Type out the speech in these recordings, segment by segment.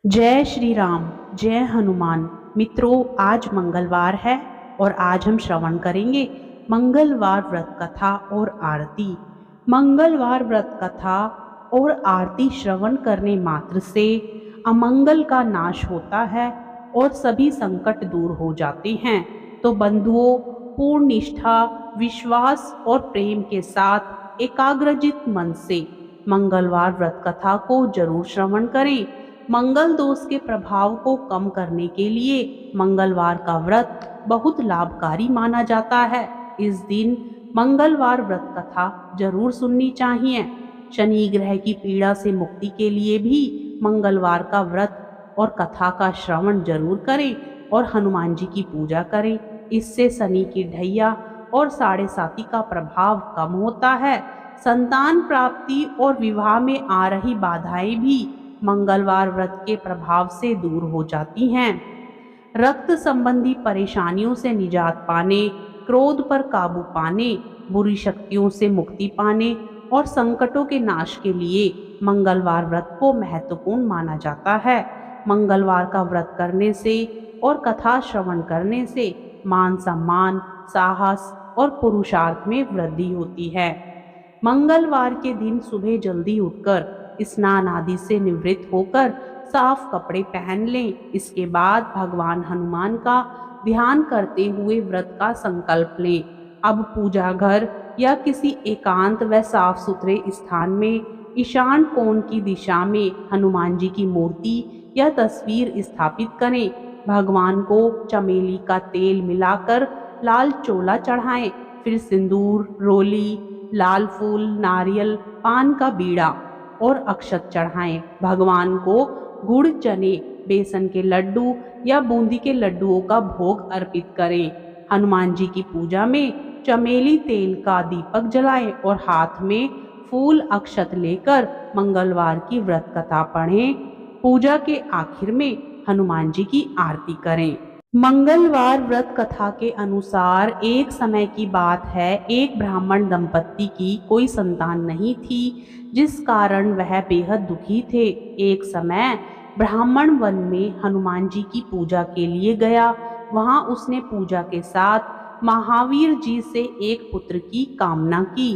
जय श्री राम। जय हनुमान। मित्रों, आज मंगलवार है और आज हम श्रवण करेंगे मंगलवार व्रत कथा और आरती। मंगलवार व्रत कथा और आरती श्रवण करने मात्र से अमंगल का नाश होता है और सभी संकट दूर हो जाते हैं। तो बंधुओं, पूर्ण निष्ठा, विश्वास और प्रेम के साथ एकाग्रचित मन से मंगलवार व्रत कथा को जरूर श्रवण करें। मंगल दोष के प्रभाव को कम करने के लिए मंगलवार का व्रत बहुत लाभकारी माना जाता है। इस दिन मंगलवार व्रत कथा जरूर सुननी चाहिए। शनि ग्रह की पीड़ा से मुक्ति के लिए भी मंगलवार का व्रत और कथा का श्रवण जरूर करें और हनुमान जी की पूजा करें। इससे शनि की ढैया और साढ़े साती का प्रभाव कम होता है। संतान प्राप्ति और विवाह में आ रही बाधाएं भी मंगलवार व्रत के प्रभाव से दूर हो जाती हैं। रक्त संबंधी परेशानियों से निजात पाने, क्रोध पर काबू पाने, बुरी शक्तियों से मुक्ति पाने और संकटों के नाश के लिए मंगलवार व्रत को महत्वपूर्ण माना जाता है। मंगलवार का व्रत करने से और कथा श्रवण करने से मान सम्मान, साहस और पुरुषार्थ में वृद्धि होती है। मंगलवार के दिन सुबह जल्दी उठकर स्नान आदि से निवृत्त होकर साफ कपड़े पहन लें। इसके बाद भगवान हनुमान का ध्यान करते हुए व्रत का संकल्प लें। अब पूजा घर या किसी एकांत व साफ सुथरे स्थान में ईशान कोण की दिशा में हनुमान जी की मूर्ति या तस्वीर स्थापित करें। भगवान को चमेली का तेल मिलाकर लाल चोला चढ़ाएं। फिर सिंदूर, रोली, लाल फूल, नारियल, पान का बीड़ा और अक्षत चढ़ाएं। भगवान को गुड़, चने, बेसन के लड्डू या बूंदी के लड्डुओं का भोग अर्पित करें। हनुमान जी की पूजा में चमेली तेल का दीपक जलाएं और हाथ में फूल अक्षत लेकर मंगलवार की व्रत कथा पढ़ें। पूजा के आखिर में हनुमान जी की आरती करें। मंगलवार व्रत कथा के अनुसार एक समय की बात है, एक ब्राह्मण दंपत्ति की कोई संतान नहीं थी, जिस कारण वह बेहद दुखी थे। एक समय ब्राह्मण वन में हनुमान जी की पूजा के लिए गया। वहां उसने पूजा के साथ महावीर जी से एक पुत्र की कामना की।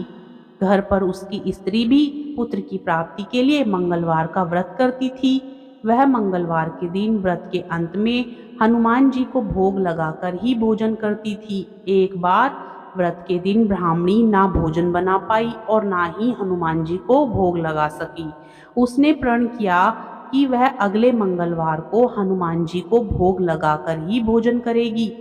घर पर उसकी स्त्री भी पुत्र की प्राप्ति के लिए मंगलवार का व्रत करती थी। वह मंगलवार के दिन व्रत के अंत में हनुमान जी को भोग लगाकर ही भोजन करती थी। एक बार व्रत के दिन ब्राह्मणी ना भोजन बना पाई और ना ही हनुमान जी को भोग लगा सकी। उसने प्रण किया कि वह अगले मंगलवार को हनुमान जी को भोग लगाकर ही भोजन करेगी।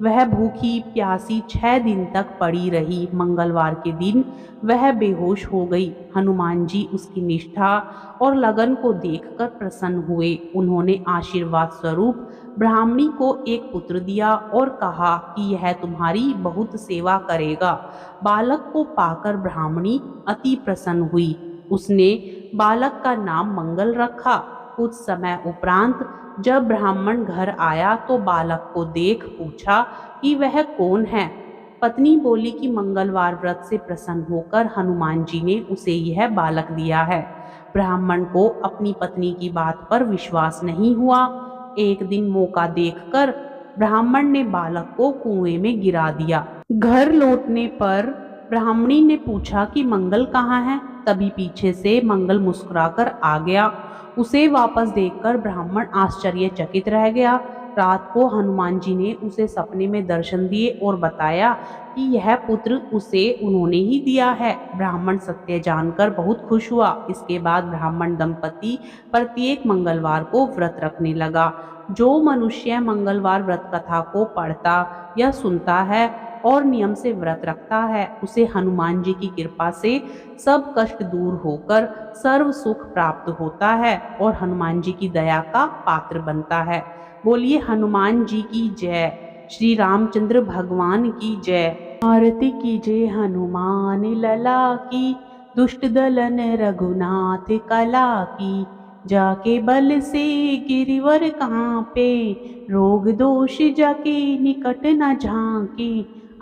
वह भूखी प्यासी 6 दिन तक पड़ी रही। मंगलवार के दिन वह बेहोश हो गई। हनुमान जी उसकी निष्ठा और लगन को देखकर प्रसन्न हुए। उन्होंने आशीर्वाद स्वरूप ब्राह्मणी को एक पुत्र दिया और कहा कि यह तुम्हारी बहुत सेवा करेगा। बालक को पाकर ब्राह्मणी अति प्रसन्न हुई। उसने बालक का नाम मंगल रखा। कुछ समय उपरांत जब ब्राह्मण घर आया तो बालक को देख पूछा कि वह कौन है। पत्नी बोली कि मंगलवार व्रत से प्रसन्न होकर हनुमान जी ने उसे यह बालक दिया है। ब्राह्मण को अपनी पत्नी की बात पर विश्वास नहीं हुआ। एक दिन मौका देखकर ब्राह्मण ने बालक को कुएं में गिरा दिया। घर लौटने पर ब्राह्मणी ने पूछा कि मंगल कहाँ है। तभी पीछे से मंगल मुस्कुराकर आ गया। उसे वापस देखकर ब्राह्मण आश्चर्यचकित रह गया। रात को हनुमान जी ने उसे सपने में दर्शन दिए और बताया कि यह पुत्र उसे उन्होंने ही दिया है। ब्राह्मण सत्य जानकर बहुत खुश हुआ। इसके बाद ब्राह्मण दंपति प्रत्येक मंगलवार को व्रत रखने लगा। जो मनुष्य मंगलवार व्रत कथा को पढ़ता या सुनता है और नियम से व्रत रखता है, उसे हनुमान जी की कृपा से सब कष्ट दूर होकर सर्व सुख प्राप्त होता है और हनुमान जी की दया का पात्र बनता है। बोलिए हनुमान जी की जय। श्री रामचंद्र भगवान की जय। आरती कीजिए हनुमान लला की, दुष्ट दलन रघुनाथ कला की। जाके बल से गिरिवर कांपे, रोग दोष जाके निकट न झांके।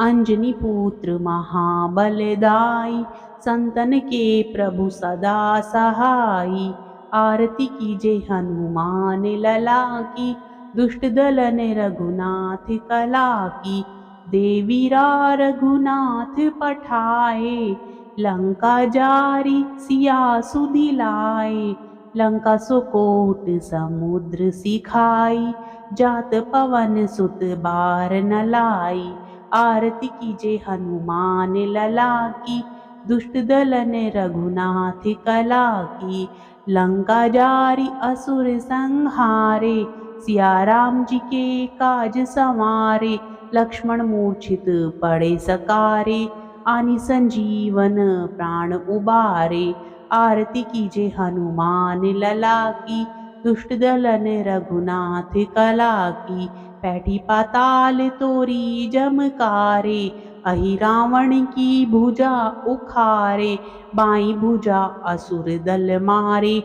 अंजनी पुत्र महाबलदाई, संतन के प्रभु सदा सहाई। आरती कीजे हनुमान लला की, दुष्ट दलन रघुनाथ कला की। देवीरा रघुनाथ पठाए, लंका जारी सिया सुधिलाए। लंका सुकोट समुद्र सिखाई, जात पवन सुत बार न लाई। आरती कीजे हनुमान लला की, दुष्ट दलन रघुनाथ कला की। लंका जारी असुर संहारे, सिया राम जी के काज संवारे। लक्ष्मण मूर्छित पड़े सकारे, आनि संजीवन प्राण उबारे। आरती कीजे हनुमान लला की, दुष्ट दलन रघुनाथ कला की। पैठी पाताल तोरी जमकारे, अहि रावण की भुजा उखारे। बाई भुजा असुर दल मारे,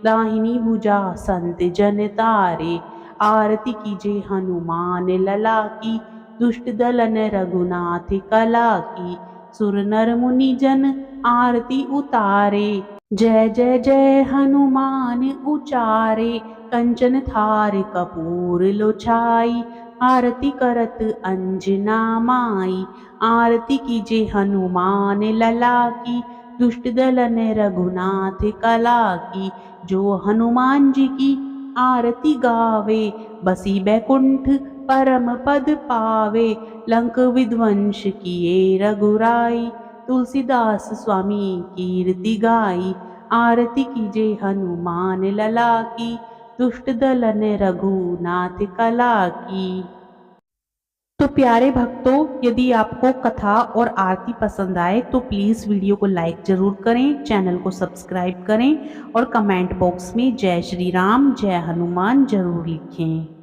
दाहिनी भुजा संत जन तारे। आरती कीजे हनुमान लला की, दुष्ट दलन रघुनाथ कला की। सुर नर मुनि जन आरती उतारे, जय जय जय हनुमान उचारे। कंचन थार कपूर लो छाई, आरती करत अंजना माई। आरती कीजे हनुमान लला की, दुष्ट दलन रघुनाथ कला की। जो हनुमान जी की आरती गावे, बसी बैकुंठ परम पद पावे। लंक विध्वंस किए रघुराई, तुलसीदास स्वामी कीर्ति गाई। आरती कीजे हनुमान लला की, दुष्ट दलन रघुनाथ कला की। तो प्यारे भक्तों, यदि आपको कथा और आरती पसंद आए तो प्लीज़ वीडियो को लाइक ज़रूर करें, चैनल को सब्सक्राइब करें और कमेंट बॉक्स में जय श्री राम जय हनुमान ज़रूर लिखें।